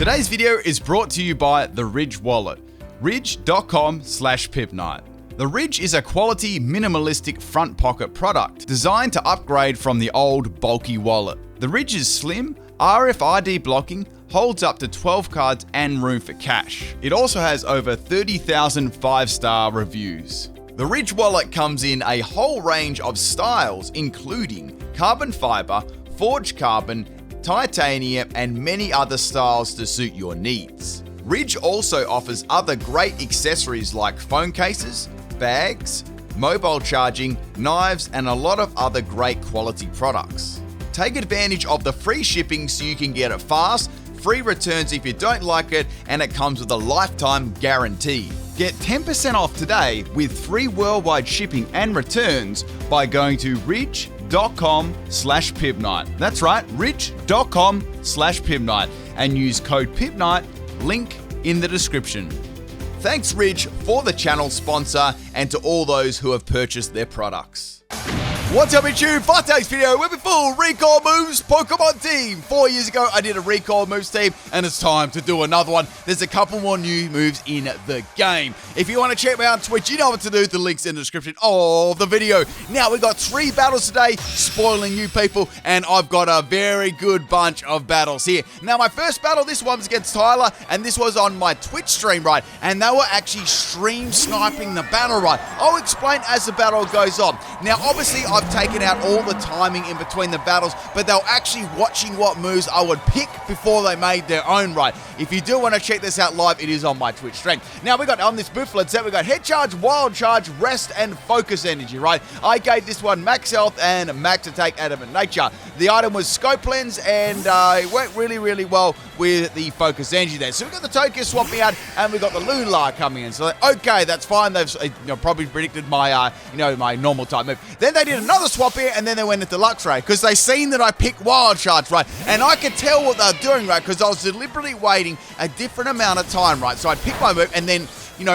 Today's video is brought to you by the Ridge wallet, ridge.com/PIMPNITE. The Ridge is a quality, minimalistic front pocket product designed to upgrade from the old, bulky wallet. The Ridge is slim, RFID blocking, holds up to 12 cards and room for cash. It also has over 30,000 5-star reviews. The Ridge wallet comes in a whole range of styles, including carbon fiber, forged carbon, titanium, and many other styles to suit your needs. Ridge also offers other great accessories like phone cases, bags, mobile charging, knives, and a lot of other great quality products. Take advantage of the free shipping so you can get it fast, free returns if you don't like it, and it comes with a lifetime guarantee. Get 10% off today with free worldwide shipping and returns by going to ridge.com/PIMPNITE. That's right, ridge.com/PIMPNITE, and use code PIMPNITE, link in the description. Thanks Ridge for the channel sponsor and to all those who have purchased their products. What's up YouTube? For today's video, we're with full Recoil Moves Pokemon team. 4 years ago, I did a Recoil Moves team, and it's time to do another one. There's a couple more new moves in the game. If you want to check me out on Twitch, you know what to do. The link's in the description of the video. Now, we've got 3 battles today, spoiling you people, and I've got a very good bunch of battles here. Now, my first battle, this one's against Tyler, and this was on my Twitch stream, right? And they were actually stream sniping the battle, right? I'll explain as the battle goes on. Now, obviously, I've taken out all the timing in between the battles, but they were actually watching what moves I would pick before they made their own, right? If you do want to check this out live, it is on my Twitch stream. Now, we got on this Buffalo set, we got Head Charge, Wild Charge, Rest, and Focus Energy, right? I gave this one Max Health and Max Attack Adamant Nature. The item was Scope Lens, and it went really, really well with the Focus Energy there. So we got the Tokyo swapping out, and we got the Lunar coming in. So, okay, that's fine. They've probably predicted my, my normal type move. Then they did another swap here, and then they went into Luxray because they seen that I picked Wild Charge, right? And I could tell what they were doing, right? Because I was deliberately waiting a different amount of time, right? So I'd pick my move, and then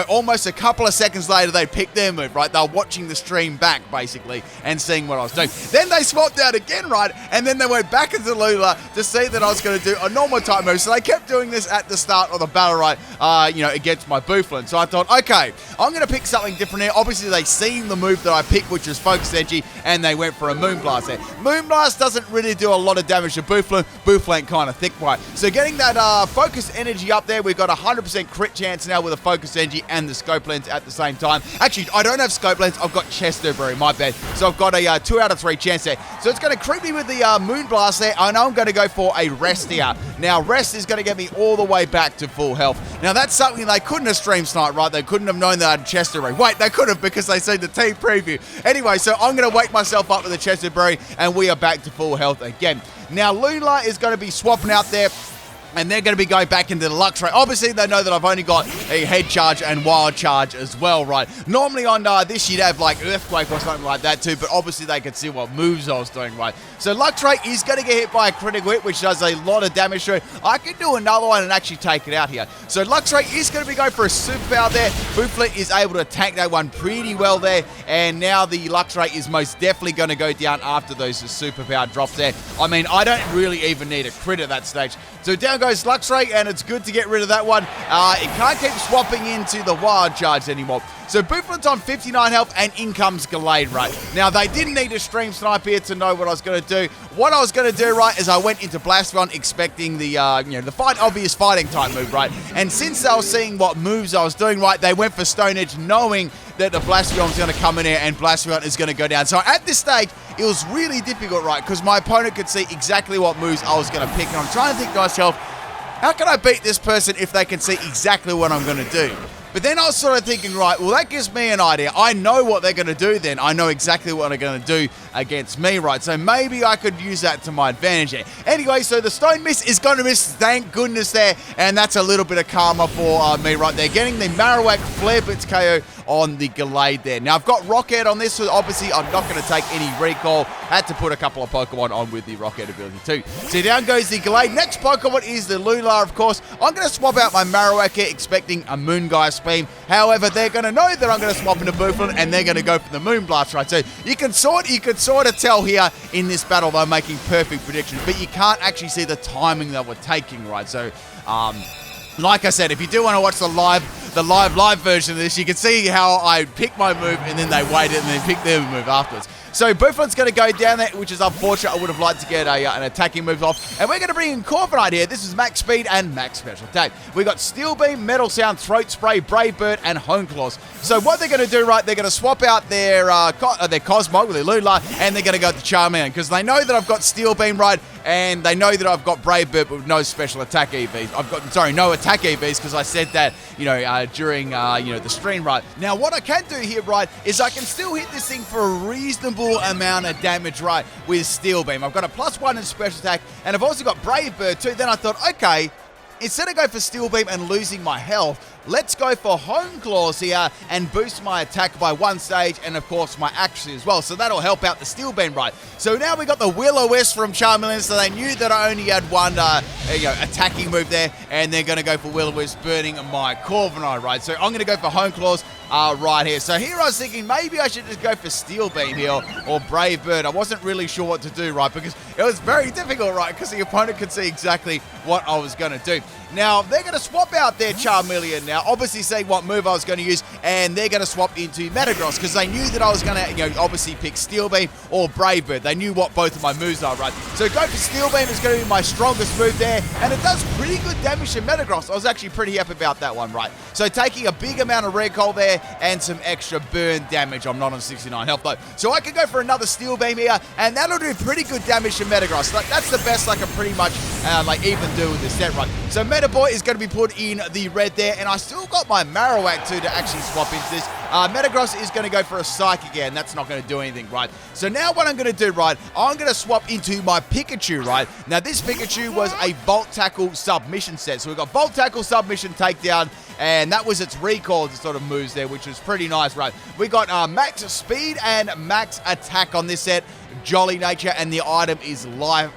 almost a couple of seconds later, they picked their move, right? They were watching the stream back, basically, and seeing what I was doing. Then they swapped out again, right? And then they went back into Lula to see that I was going to do a normal type move. So they kept doing this at the start of the battle, right? Against my Bouflin. So I thought, okay, I'm going to pick something different here. Obviously, they seen the move that I picked, which was Focus Energy, and they went for a Moonblast there. Moonblast doesn't really do a lot of damage to Bouflin. Bouflin kind of thick, right? So getting that Focus Energy up there, we've got a 100% crit chance now with a Focus Energy and the Scope Lens at the same time. Actually, I don't have Scope Lens, I've got Chesterberry, my bad. So I've got a 2 out of 3 chance there. So it's going to creep me with the Moonblast there. I know I'm going to go for a Rest here. Now, Rest is going to get me all the way back to full health. Now, that's something they couldn't have stream sniped, right? They couldn't have known that I had Chesterberry. Wait, they could have because they seen the team preview. Anyway, so I'm going to wake myself up with the Chesterberry, and we are back to full health again. Now, Lula is going to be swapping out there, and they're going to be going back into the Luxray. Obviously, they know that I've only got a Head Charge and Wild Charge as well, right? Normally on this, you'd have like Earthquake or something like that too, but obviously they could see what moves I was doing, right? So Luxray is going to get hit by a critical hit, which does a lot of damage to it. I can do another one and actually take it out here. So Luxray is going to be going for a superpower there. Bouflin is able to tank that one pretty well there, and now the Luxray is most definitely going to go down after those superpower drops there. I mean, I don't really even need a crit at that stage. So down goes Luxray, and it's good to get rid of that one. It can't keep swapping into the Wild Charge anymore. So Bouflin's on 59 health, and in comes Gallade, right? Now, they didn't need a stream snipe here to know what I was going to do. What I was going to do, right, is I went into Blastoise expecting the, the obvious fighting type move, right? And since they were seeing what moves I was doing, right, they went for Stone Edge knowing that the Blastoise was going to come in here and Blastoise is going to go down. So at this stage, it was really difficult, right? Because my opponent could see exactly what moves I was going to pick. And I'm trying to think to myself, how can I beat this person if they can see exactly what I'm going to do? But then I was sort of thinking, right, well, that gives me an idea. I know what they're going to do then. I know exactly what they're going to do against me, right? So maybe I could use that to my advantage there. Anyway, so the Stone Miss is going to miss, thank goodness there. And that's a little bit of karma for me right there. Getting the Marowak Flare Blitz KO on the Gallade there. Now, I've got Rocket on this, so obviously I'm not going to take any recall. Had to put a couple of Pokemon on with the Rocket ability too. So down goes the Gallade. Next Pokemon is the Lunar, of course. I'm going to swap out my Marowak here, expecting a Moongeist Beam. However, they're going to know that I'm going to swap into Bouflin, and they're going to go for the Moonblast, right? So you can sort of tell here in this battle they're making perfect predictions, but you can't actually see the timing that we're taking, right? So Like I said, if you do want to watch the live version of this, you can see how I pick my move and then they waited and then pick their move afterwards. So Buffon's going to go down there, which is unfortunate. I would have liked to get an attacking move off. And we're going to bring in PIMPNITE here. This is max speed and max special attack. We got Steel Beam, Metal Sound, Throat Spray, Brave Bird, and Hone Claws. So what they're going to do, right, they're going to swap out their Cosmog with their Lula, and they're going to go to Charmeleon because they know that I've got Steel Beam, right, and they know that I've got Brave Bird with no special attack EVs. No attack EVs because I said that, during, the stream, right. Now, what I can do here, right, is I can still hit this thing for a reasonable amount of damage, right, with Steel Beam. I've got a +1 in special attack, and I've also got Brave Bird too. Then I thought, okay, instead of going for Steel Beam and losing my health, let's go for Hone Claws here and boost my attack by 1 stage and, of course, my accuracy as well. So that'll help out the Steel Beam, right? So now we got the Will-O-Wisp from Charmeleon, so they knew that I only had one attacking move there, and they're going to go for Will-O-Wisp, burning my Corviknight, right? So I'm going to go for Hone Claws right here. So here I was thinking maybe I should just go for Steel Beam here or Brave Bird. I wasn't really sure what to do, right? Because it was very difficult, right? Because the opponent could see exactly what I was going to do. Now, they're going to swap out their Charmeleon now, obviously saying what move I was going to use, and they're going to swap into Metagross because they knew that I was going to, obviously pick Steel Beam or Brave Bird. They knew what both of my moves are, right? So go for Steel Beam is going to be my strongest move there, and it does pretty good damage to Metagross. I was actually pretty happy about that one, right? So taking a big amount of Recoil there and some extra burn damage. I'm not on 69 health, though. So I can go for another Steel Beam here, and that'll do pretty good damage to Metagross. Like, that's the best I can pretty much, even do with this set, right? So Metaboy is going to be put in the red there, and I still got my Marowak too to actually swap into this. Metagross is going to go for a Psych again. That's not going to do anything, right? So now what I'm going to do, right, I'm going to swap into my Pikachu, right? Now this Pikachu was a Volt Tackle Submission set. So we've got Volt Tackle, Submission, Takedown, and that was its Recoil sort of moves there, which was pretty nice, right? We got max speed and max attack on this set. Jolly nature, and the item is Light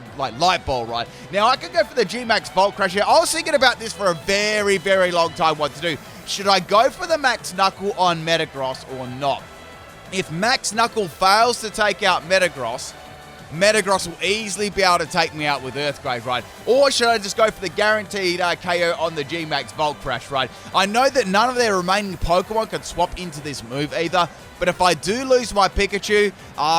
Ball, right? Now, I could go for the G-Max Volt Crash here. I was thinking about this for a very, very long time what to do. Should I go for the Max Knuckle on Metagross or not? If Max Knuckle fails to take out Metagross will easily be able to take me out with Earthquake, right? Or should I just go for the guaranteed KO on the G-Max Volt Crash, right? I know that none of their remaining Pokemon can swap into this move either, but if I do lose my Pikachu,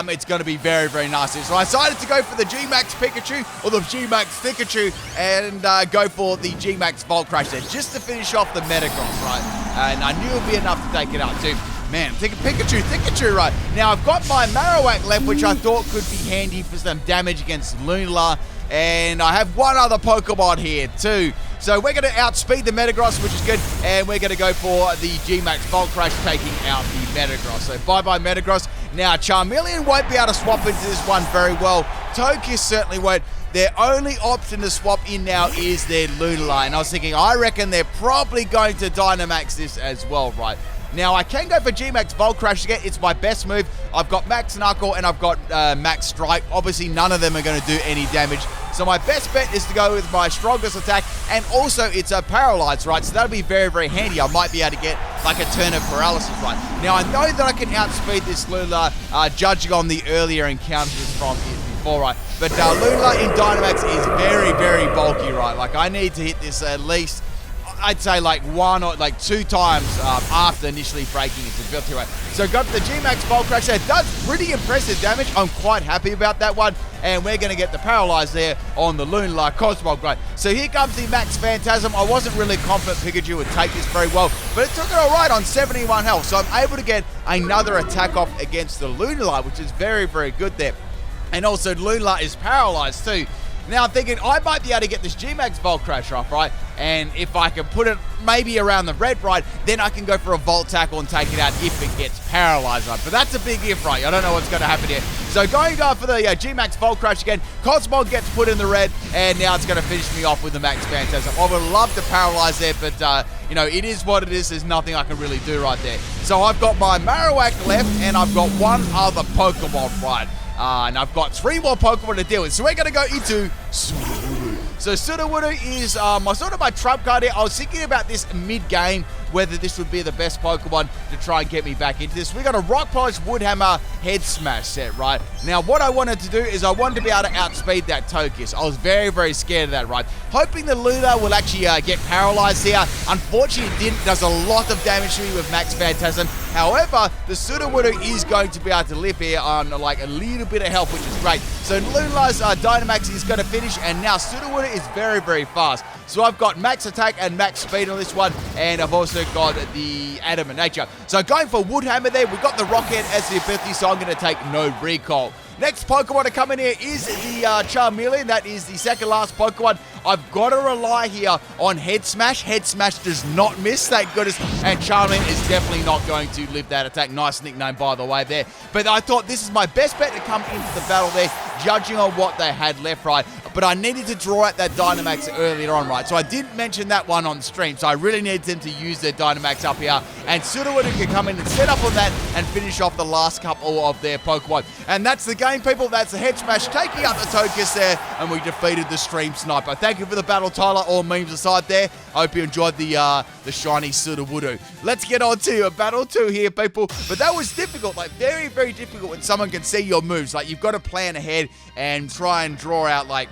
it's going to be very, very nasty. So I decided to go for the G-Max Pikachu or the G-Max Pikachu and go for the G-Max Volt Crash there just to finish off the Metagross, right? And I knew it would be enough to take it out too. Man, Pikachu, right. Now, I've got my Marowak left, which I thought could be handy for some damage against Lunala. And I have one other Pokemon here, too. So we're going to outspeed the Metagross, which is good. And we're going to go for the G-Max Volt Crash, taking out the Metagross. So bye-bye, Metagross. Now, Charmeleon won't be able to swap into this one very well. Togekiss certainly won't. Their only option to swap in now is their Lunala. And I was thinking, I reckon they're probably going to Dynamax this as well, right? Now, I can go for G-Max Volt Crash again. It's my best move. I've got Max Knuckle and I've got Max Strike. Obviously, none of them are going to do any damage. So my best bet is to go with my strongest attack. And also, it's a Paralyze, right? So that'll be very, very handy. I might be able to get like a turn of paralysis, right? Now, I know that I can outspeed this Lula, judging on the earlier encounters from it before, right? But Lula in Dynamax is very, very bulky, right? Like, I need to hit this at least, I'd say like 1 or like 2 times after initially breaking its ability, right? So go for the G-Max Volt Crash there. It does pretty impressive damage. I'm quite happy about that one. And we're going to get the Paralyze there on the Lunala Cosmog, right? So here comes the Max Phantasm. I wasn't really confident Pikachu would take this very well, but it took it all right on 71 health. So I'm able to get another attack off against the Lunala, which is very, very good there. And also Lunala is paralyzed too. Now I'm thinking I might be able to get this G-Max Volt Crash off, right? And if I can put it maybe around the red, right, then I can go for a Volt Tackle and take it out if it gets paralyzed, right? But that's a big if, right? I don't know what's going to happen here. So going for the G-Max Volt Crash again. Cosmog gets put in the red, and now it's going to finish me off with the Max Phantasm. I would love to paralyze there, but, you know, it is what it is. There's nothing I can really do right there. So I've got my Marowak left, and I've got one other Pokemon, right? And I've got 3 more Pokemon to deal with. So we're going to go into So Sudowoodo is sort of my trump card here. I was thinking about this mid-game, whether this would be the best Pokemon to try and get me back into this. We got a Rock Polish Woodhammer Head Smash set, right? Now, what I wanted to do is I wanted to be able to outspeed that Togekiss. I was very, very scared of that, right? Hoping the Luna will actually get paralyzed here. Unfortunately, it didn't. Does a lot of damage to me with Max Phantasm. However, the Sudowoodo is going to be able to live here on like a little bit of health, which is great. So Luna's Dynamax is going to finish, and now Sudowoodo is very, very fast. So I've got max attack and max speed on this one, and I've also got the Adamant Nature. So going for Woodhammer there, we've got the Rocket as the ability, so I'm going to take no Recoil. Next Pokemon to come in here is the Charmeleon. That is the second last Pokemon. I've got to rely here on Head Smash. Head Smash does not miss, thank goodness. And Charmeleon is definitely not going to live that attack. Nice nickname, by the way, there. But I thought this is my best bet to come into the battle there, judging on what they had left, right? But I needed to draw out that Dynamax earlier on, right? So I didn't mention that one on stream. So I really needed them to use their Dynamax up here. And Sudowoodo can come in and set up on that and finish off the last couple of their Pokemon. And that's the game, people. That's the Head Smash taking out the Togekiss there. And we defeated the Stream Sniper. Thank you for the battle, Tyler. All memes aside there. I hope you enjoyed the shiny Sudowoodo. Let's get on to battle 2 here, people. But that was difficult, like very, very difficult when someone can see your moves. Like, you've got to plan ahead and try and draw out, like,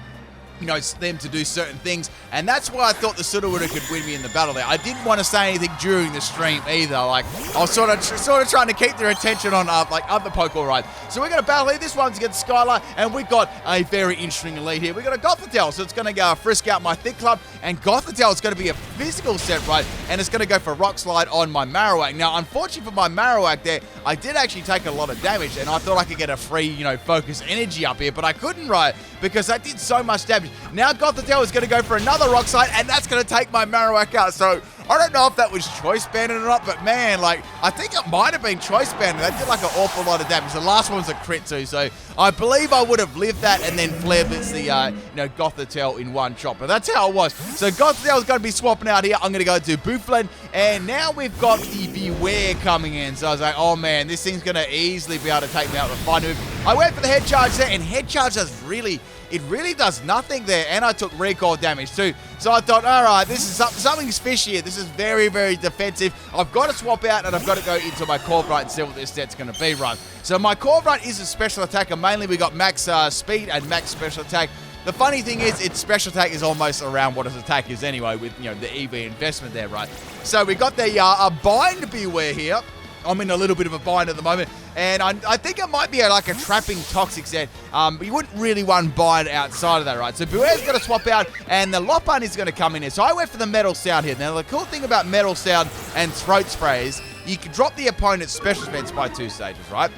you know, them to do certain things, and that's why I thought the Sudowoodo could win me in the battle there. I didn't want to say anything during the stream either. Like, I was sort of trying to keep their attention on like other Pokemon, right? So we're going to battle here. This one's against Skyla, and we've got a very interesting elite here. We've got a Gothitelle, so it's going to go frisk out my Thick Club, and Gothitelle is going to be a physical set, right? And it's going to go for Rock Slide on my Marowak. Now, unfortunately for my Marowak there, I did actually take a lot of damage, and I thought I could get a free, you know, focus energy up here, but I couldn't, right? Because that did so much damage. Now Gothitelle is going to go for another Rock Slide, and that's going to take my Marowak out. So I don't know if that was choice banded or not, but man, like, I think it might have been choice banded. That did like an awful lot of damage. The last one was a crit too, so I believe I would have lived that and then Flare Blitz the Gothitelle in one shot. But that's how it was. So Gothitelle is going to be swapping out here. I'm going to go to Bouffalant, and now we've got the Beware coming in. So I was like, oh man, this thing's going to easily be able to take me out with a fine move. I went for the Head Charge there, and Head Charge does it really does nothing there, and I took recoil damage too. So I thought, all right, this is something's fishy here. This is very, very defensive. I've got to swap out, and I've got to go into my Corviknight and see what this set's going to be, right? So my Corviknight is a special attacker. Mainly, we got max speed and max special attack. The funny thing is, its special attack is almost around what its attack is anyway, with, you know, the EV investment there, right? So we got the Bind Beware here. I'm in a little bit of a bind at the moment, and I think it might be like a trapping toxic set. You wouldn't really want bind outside of that, right? So Beware's going to swap out, and the Lopunny is going to come in here. So I went for the Metal Sound here. Now, the cool thing about Metal Sound and Throat Spray is you can drop the opponent's special defense by 2 stages, right?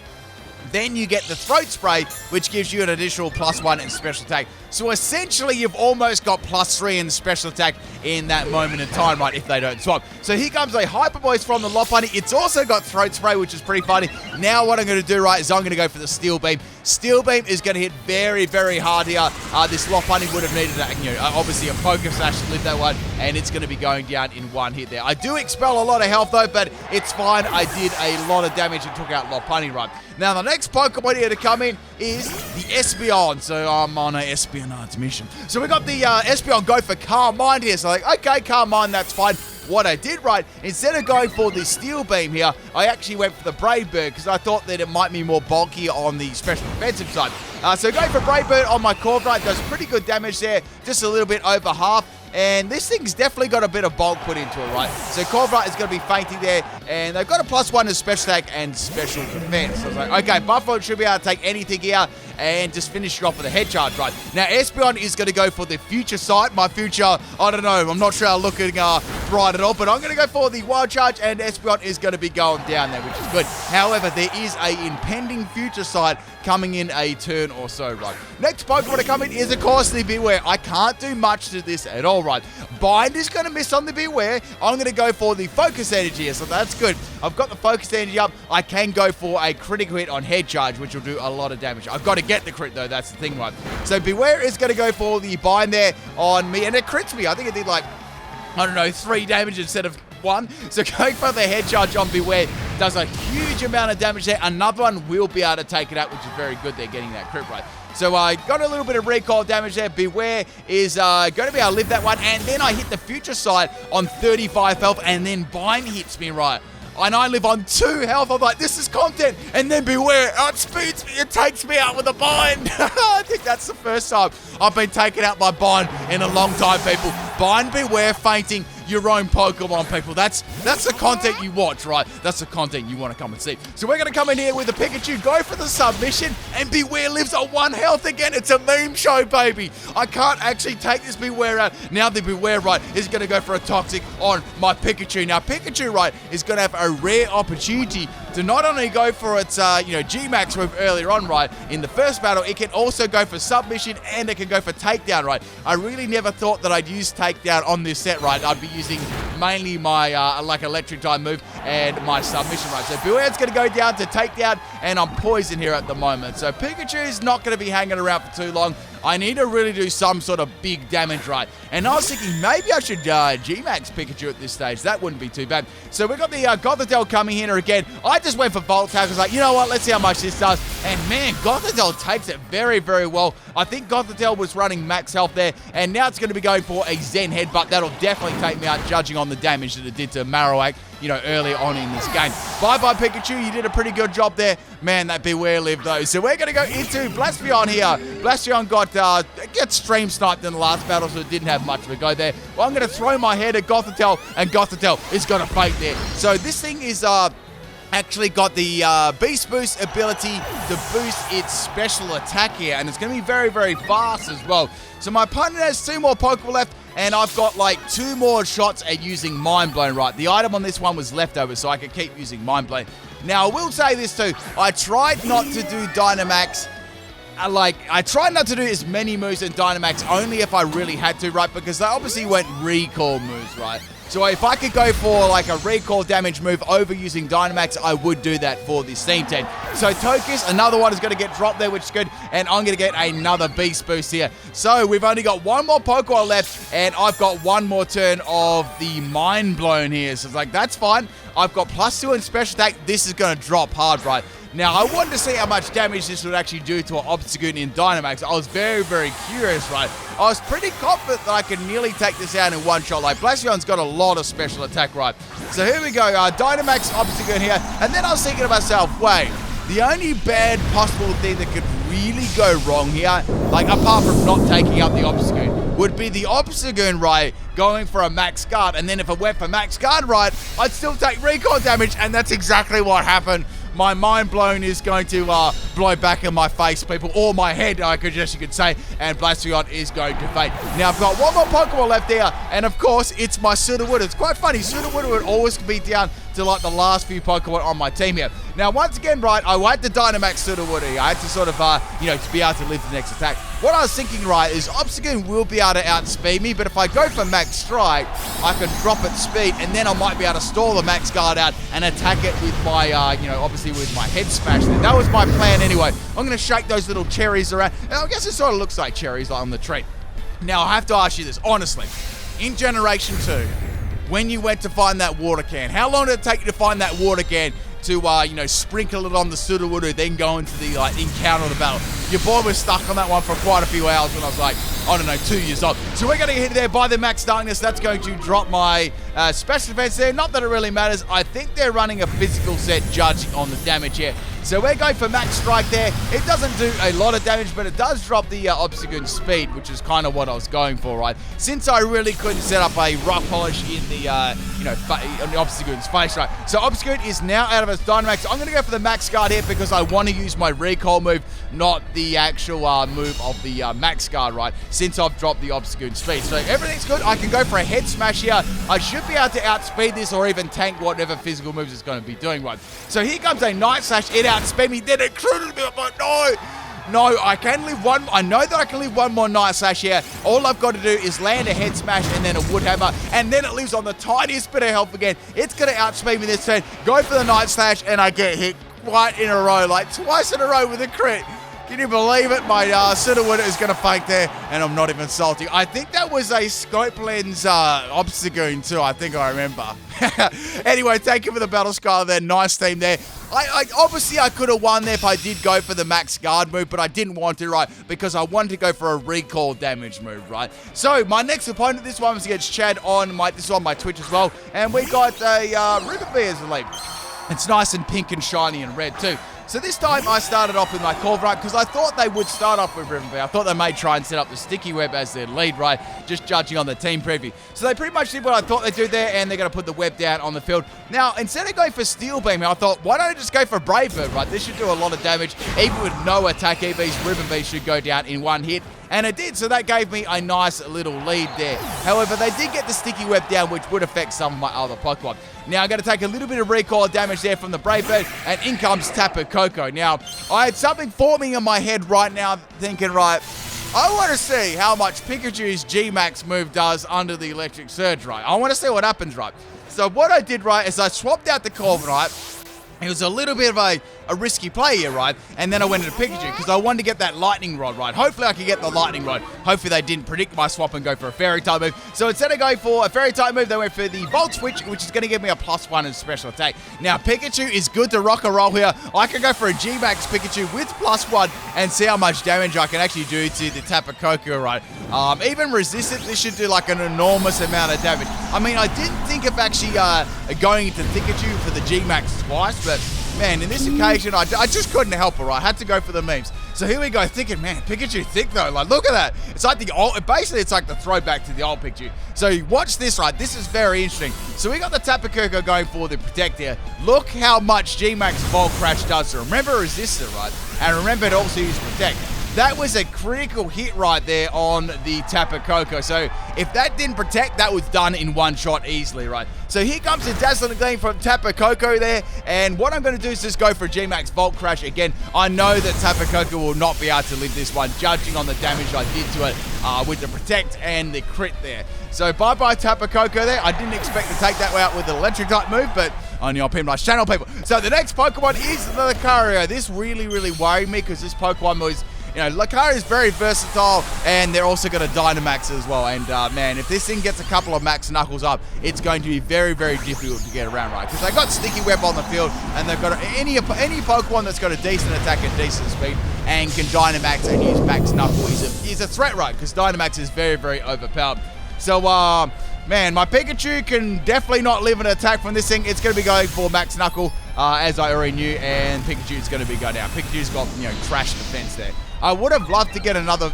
Then you get the Throat Spray, which gives you an additional +1 in special attack. So essentially, you've almost got +3 in special attack in that moment in time, right, if they don't swap. So here comes a Hyper Voice from the Lopunny. It's also got Throat Spray, which is pretty funny. Now what I'm going to do, right, is I'm going to go for the Steel Beam. Steel Beam is going to hit very, very hard here. This Lopunny would have needed, obviously a Focus Sash to live that one, and it's going to be going down in one hit there. I do expel a lot of health, though, but it's fine. I did a lot of damage and took out Lopunny, right? Now, the next Pokemon here to come in is the Espeon. So I'm on an espionage mission. So we got the Espeon go for Calm Mind here. So like, okay, Calm Mind, that's fine. What I did, right, instead of going for the Steel Beam here, I actually went for the Brave Bird because I thought that it might be more bulky on the special defensive side. So going for Brave Bird on my Corviknight does pretty good damage there, just a little bit over half. And this thing's definitely got a bit of bulk put into it, right? So Corviknight is going to be fainting there, and they've got a +1 in special attack and special defense. So I was like, okay, Buffalo should be able to take anything here and just finish it off with a Head Charge, right? Now, Espeon is going to go for the Future Sight. My future, I don't know, I'm not sure I'm looking bright at all, but I'm going to go for the Wild Charge, and Espeon is going to be going down there, which is good. However, there is a impending Future Sight coming in a turn or so, right? Next Pokemon to come in is, of course, the Beware. I can't do much to this at all, right? Bind is going to miss on the Beware. I'm going to go for the Focus Energy here, so that's good. I've got the Focus Energy up. I can go for a critical hit on Head Charge, which will do a lot of damage. I've got to get the crit, though. That's the thing, right? So Beware is going to go for the Bind there on me, and it crits me. I think it did, like, I don't know, 3 damage instead of 1. So going for the Head Charge on Beware does a huge amount of damage there. Another one will be able to take it out, which is very good. They're getting that crit right. So I got a little bit of recoil damage there. Beware is going to be able to live that one. And then I hit the future sight on 35 health, and then Bind hits me, right? And I live on 2 health. I'm like, this is content. And then Beware outspeeds me. It takes me out with a Bind. I think that's the first time I've been taken out by Bind in a long time, people. Bind Beware fainting your own Pokemon, people. That's the content you watch, right? That's the content you want to come and see. So we're going to come in here with the Pikachu, go for the submission, and Beware lives on 1 health again. It's a meme show, baby. I can't actually take this Beware out. Now the Beware, right, is going to go for a Toxic on my Pikachu. Now, Pikachu, right, is going to have a rare opportunity to not only go for its, G-Max move earlier on, right, in the first battle, it can also go for submission, and it can go for takedown, right? I really never thought that I'd use takedown on this set, right? I'd be using mainly my, electric type move and my submission, right? So Beware's going to go down to takedown, and I'm poisoned here at the moment. So Pikachu is not going to be hanging around for too long. I need to really do some sort of big damage, right? And I was thinking maybe I should G-Max Pikachu at this stage. That wouldn't be too bad. So we got the Gothitelle coming here again. I just went for Volt Tackle. I was like, you know what? Let's see how much this does. And man, Gothitelle takes it very, very well. I think Gothitelle was running max health there, and now it's going to be going for a Zen Headbutt. That'll definitely take me out, judging on the damage that it did to Marowak, earlier on in this game. Bye-bye, Pikachu. You did a pretty good job there. Man, that Beware lived, though. So we're going to go into Blastoise here. Blastoise got stream sniped in the last battle, so it didn't have much of a go there. Well, I'm going to throw my head at Gothitelle, and Gothitelle is going to fake there. So this thing is actually got the Beast Boost ability to boost its special attack here, and it's going to be very, very fast as well. So my opponent has 2 more Pokeball left, and I've got like 2 more shots at using Mind Blown, right? The item on this one was leftover, so I could keep using Mind Blown. Now, I will say this too. I tried not to do Dynamax. I tried not to do as many moves in Dynamax, only if I really had to, right? Because they obviously went Recoil moves, right? So if I could go for like a Recoil damage move over using Dynamax, I would do that for this Team 10. So Tokus, another one is going to get dropped there, which is good. And I'm going to get another Beast Boost here. So we've only got 1 more Pokemon left, and I've got 1 more turn of the Mind Blown here. So it's like, that's fine. I've got +2 in special attack. This is going to drop hard, right? Now, I wanted to see how much damage this would actually do to an Obstagoon in Dynamax. I was very, very curious, right? I was pretty confident that I could nearly take this out in 1 shot. Like, Blastoise's got a lot of special attack, right? So here we go. Dynamax Obstagoon here. And then I was thinking to myself, wait, the only bad possible thing that could really go wrong here, like apart from not taking out the Obstagoon, would be the Obstagoon, right, going for a max guard. And then if it went for max guard, right, I'd still take recoil damage. And that's exactly what happened. My Mind Blown is going to blow back in my face, people, or my head, you could say, and Blastoise is going to fade. Now, I've got 1 more Pokemon left here, and of course, it's my Sudowoodo. It's quite funny. Sudowoodo would always be down to like the last few Pokemon on my team here. Now, once again, right, I had to Dynamax Sudowoodo. I had to sort of, to be able to live the next attack. What I was thinking, right, is Obstagoon will be able to outspeed me, but if I go for Max Strike, I can drop its speed, and then I might be able to stall the Max Guard out and attack it with my, obviously with my Head Smash. That was my plan anyway. I'm going to shake those little cherries around, and I guess it sort of looks like cherries on the tree. Now, I have to ask you this, honestly. In Generation 2, when you went to find that water can, how long did it take you to find that water can to, sprinkle it on the Sudowoodo, then go into the, encounter of the battle? Your boy was stuck on that one for quite a few hours when I was like, I don't know, 2 years old. So we're going to get hit there by the Max Darkness. That's going to drop my special defense there. Not that it really matters. I think they're running a physical set judging on the damage here. So we're going for Max Strike there. It doesn't do a lot of damage, but it does drop the Obstagoon speed, which is kind of what I was going for, right? Since I really couldn't set up a Rock Polish in the, on the Obstagoon's face, right? So Obstagoon is now out of its Dynamax. I'm going to go for the Max Guard here because I want to use my Recoil move, not the actual move of the Max Guard, right? Since I've dropped the Obstagoon speed. So everything's good. I can go for a Head Smash here. I should be able to outspeed this or even tank whatever physical moves it's going to be doing, right? So here comes a Night Slash. It outspeed me. Then it cruded me. I'm like, no, I can live 1. I know that I can live 1 more Night Slash here. All I've got to do is land a Head Smash and then a Wood Hammer, and then it lives on the tiniest bit of health again. It's going to outspeed me this turn. Go for the Night Slash, and I get hit right in a row, like twice in a row with a crit. Can you believe it? My Sudowoodo is going to fake there, and I'm not even salty. I think that was a Scope Lens Obstagoon too. I think I remember. Anyway, thank you for the battle, Skyla there. Nice team there. Obviously, I could have won there if I did go for the max guard move, but I didn't want to, right? Because I wanted to go for a recoil damage move, right? So, my next opponent, this one was against Chad this is on my Twitch as well. And we got a Revamped as the lead. It's nice and pink and shiny and red too. So this time I started off with my Corviknight because I thought they would start off with Revamped. I thought they may try and set up the Sticky Web as their lead, right? Just judging on the team preview. So they pretty much did what I thought they'd do there, and they're going to put the web down on the field. Now, instead of going for Steel Beam, I thought, why don't I just go for Brave Bird, right? This should do a lot of damage. Even with no attack EVs, Revamped should go down in one hit. And it did, so that gave me a nice little lead there. However, they did get the Sticky Web down, which would affect some of my other Pokemon. Now, I'm going to take a little bit of recoil damage there from the Brave Bird, and in comes Tapu Koko. Now, I had something forming in my head right now, thinking, right, I want to see how much Pikachu's G-Max move does under the Electric Surge, right? I want to see what happens, right? So what I did, right, is I swapped out the Corviknight. It was a little bit of a risky play here, right? And then I went into Pikachu because I wanted to get that Lightning Rod, right? Hopefully I could get the Lightning Rod. Hopefully they didn't predict my swap and go for a Fairy type move. So instead of going for a Fairy type move, they went for the Volt Switch, which is going to give me a +1 in special attack. Now, Pikachu is good to rock and roll here. I can go for a G-Max Pikachu with +1 and see how much damage I can actually do to the Tapu Koko, right? Even resistant, this should do like an enormous amount of damage. I mean, I didn't think of actually going into Pikachu for the G-Max twice, but man, in this occasion, I just couldn't help it, right? I had to go for the memes. So here we go, thinking, man, Pikachu thick though. Like, look at that. It's like the old, basically it's like the throwback to the old Pikachu. So watch this, right? This is very interesting. So we got the Tapu Koko going for the Protect here. Look how much G-Max Volt Crash does. So remember Resistor, right? And remember it also used Protect. That was a critical hit right there on the Tapu Koko. So if that didn't protect, that was done in one shot easily, right? So here comes the Dazzling Gleam from Tapu Koko there. And what I'm going to do is just go for a G-Max Volt Crash again. I know that Tapu Koko will not be able to live this one, judging on the damage I did to it with the Protect and the crit there. So bye-bye Tapu Koko there. I didn't expect to take that out with the Electric type move, but on your PIMPNITE channel, people. So the next Pokemon is the Lucario. This really, really worried me because this Pokemon was... You know, Lucario is very versatile, and they're also going to Dynamax as well. And, man, if this thing gets a couple of Max Knuckles up, it's going to be very, very difficult to get around, right? Because they've got Sticky Web on the field, and they've got any Pokemon that's got a decent attack and decent speed and can Dynamax and use Max Knuckle is a threat, right? Because Dynamax is very, very overpowered. So, man, my Pikachu can definitely not live an attack from this thing. It's going to be going for Max Knuckle, as I already knew, and Pikachu's going to be going down. Pikachu's got, you know, trash defense there. I would have loved to get another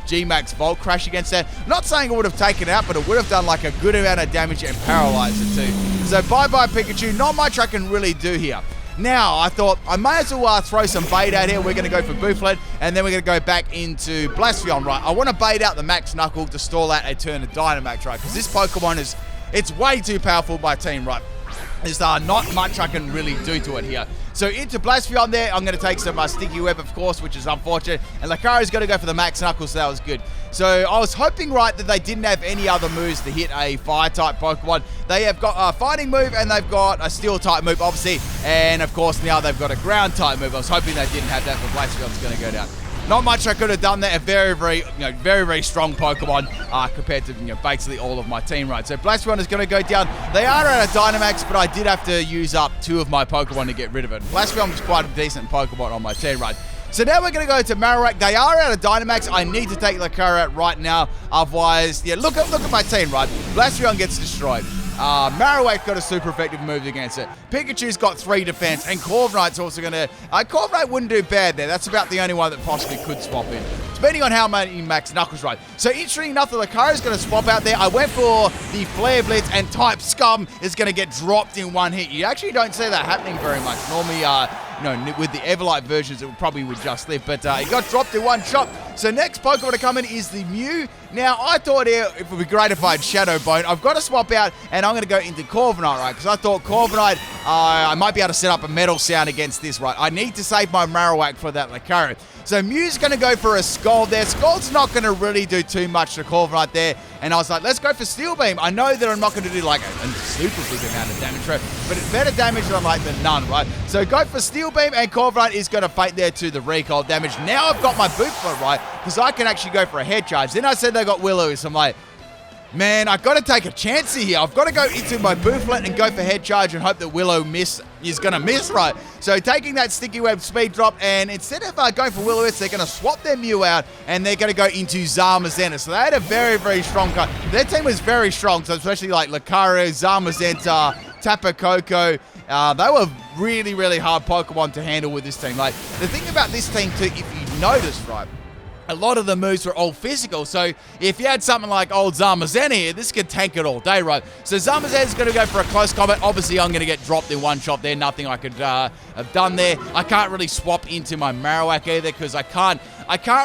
G-Max Volt Crash against that. Not saying it would have taken it out, but it would have done like a good amount of damage and paralyzed it too. So bye-bye Pikachu. Not much I can really do here. Now, I thought I may as well throw some bait out here. We're going to go for Booflet, and then we're going to go back into Blaspheon, right? I want to bait out the Max Knuckle to stall out a turn of Dynamax, right? Because this Pokemon it's way too powerful by team, right? There's not much I can really do to it here. So into Blaspheon there, I'm going to take some Sticky Web, of course, which is unfortunate. And Lucario's going to go for the Max Knuckles, so that was good. So I was hoping, right, that they didn't have any other moves to hit a Fire-type Pokemon. They have got a Fighting move, and they've got a Steel-type move, obviously. And, of course, now they've got a Ground-type move. I was hoping they didn't have that, but Blaspheon's going to go down. Not much I could have done there. A very, very strong Pokemon compared to, basically all of my team, right? So Blaspheon is going to go down. They are out of Dynamax, but I did have to use up 2 of my Pokemon to get rid of it. Blaspheon was quite a decent Pokemon on my team, right? So now we're going to go to Marowak. They are out of Dynamax. I need to take Lucario out right now. Otherwise, yeah, look at my team, right? Blaspheon gets destroyed. Marowak got a super effective move against it. Pikachu's got 3 defense, and Corviknight's also going to... Corviknight wouldn't do bad there. That's about the only one that possibly could swap in, depending on how many Max Knuckles, right? So interesting enough, the Lucario's going to swap out there. I went for the Flare Blitz, and Type Scum is going to get dropped in one hit. You actually don't see that happening very much. Normally, with the Everlight versions, it probably would just live, but it got dropped in one shot. So next Pokemon to come in is the Mew. Now, I thought it would be great if I had Shadow Bone. I've got to swap out, and I'm going to go into Corviknight, right? Because I thought Corviknight I might be able to set up a metal sound against this, right? I need to save my Marowak for that Lucario. So Mew's going to go for a Scald there. Scald's not going to really do too much to Corviknight there. And I was like, let's go for Steel Beam. I know that I'm not going to do like a super big amount of damage, right? But it's better damage than none, right? So go for Steel Beam, and Corviknight is going to fake there to the recoil damage. Now I've got my Booflet, right? Because I can actually go for a head charge. Then I said they got Willow, so I'm like, man, I've got to take a chance here. I've got to go into my Booflet and go for head charge and hope that Willow is going to miss, right? So taking that Sticky Web speed drop, and instead of going for Will-O-Wisp, they're going to swap their Mew out, and they're going to go into Zamazenta. So they had a very, very strong cut. Their team was very strong, so especially like Lucario, Zamazenta, Tapu Koko. They were really, really hard Pokemon to handle with this team. Like, the thing about this team too, if you notice, right, a lot of the moves were all physical, so if you had something like old Zamazenta here, this could tank it all day, right? So Zamazenta's going to go for a close combat. Obviously, I'm going to get dropped in one shot there. Nothing I could have done there. I can't really swap into my Marowak either because I can't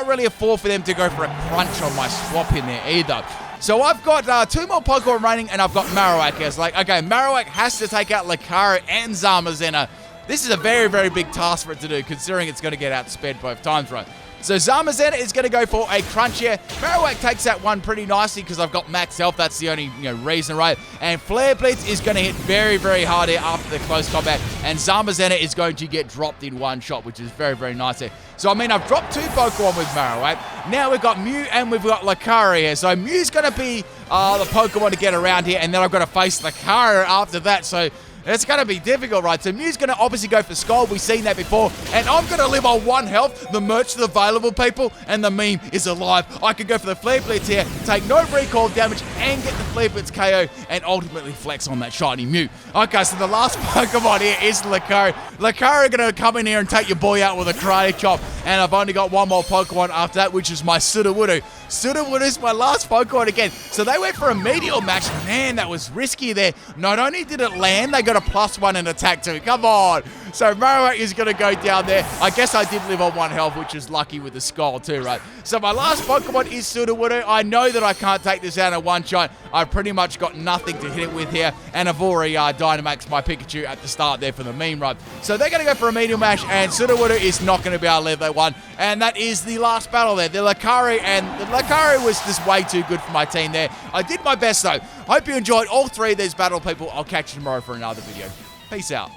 really afford for them to go for a crunch on my swap in there either. So I've got 2 more Pokemon remaining, and I've got Marowak. It's like, okay, Marowak has to take out Lucario and Zamazenta. This is a very, very big task for it to do, considering it's going to get outsped both times, right? So Zamazenta is going to go for a crunch here. Marowak takes that one pretty nicely because I've got max health. That's the only reason, right? And Flare Blitz is going to hit very, very hard here after the close combat. And Zamazenta is going to get dropped in one shot, which is very, very nice here. So, I mean, I've dropped 2 Pokemon with Marowak. Now we've got Mew and we've got Lucario here. So Mew's going to be the Pokemon to get around here. And then I've got to face Lucario after that. So it's going to be difficult, right? So Mew's going to obviously go for Scald. We've seen that before. And I'm going to live on 1 health. The merch is available, people. And the meme is alive. I could go for the Flare Blitz here, take no recoil damage, and get the Flare Blitz KO, and ultimately flex on that shiny Mew. Okay, so the last Pokemon here is Lucario. Lucario going to come in here and take your boy out with a Karate Chop. And I've only got 1 more Pokemon after that, which is my Sudowoodo. Sudowoodo is my last Pokemon again. So they went for a Meteor match. Man, that was risky there. Not only did it land, they got a +1 in attack too. Come on. So Marowak is going to go down there. I guess I did live on 1 health, which is lucky with the Skull too, right? So my last Pokemon is Sudowoodo. I know that I can't take this out in one shot. I've pretty much got nothing to hit it with here, and I've already Dynamaxed my Pikachu at the start there for the meme, right? So they're going to go for a Meteor Mash, and Sudowoodo is not going to be able to live that one. And that is the last battle there. The Lucario, and the Lucario was just way too good for my team there. I did my best though. Hope you enjoyed all 3 of these battle, people. I'll catch you tomorrow for another video. Peace out.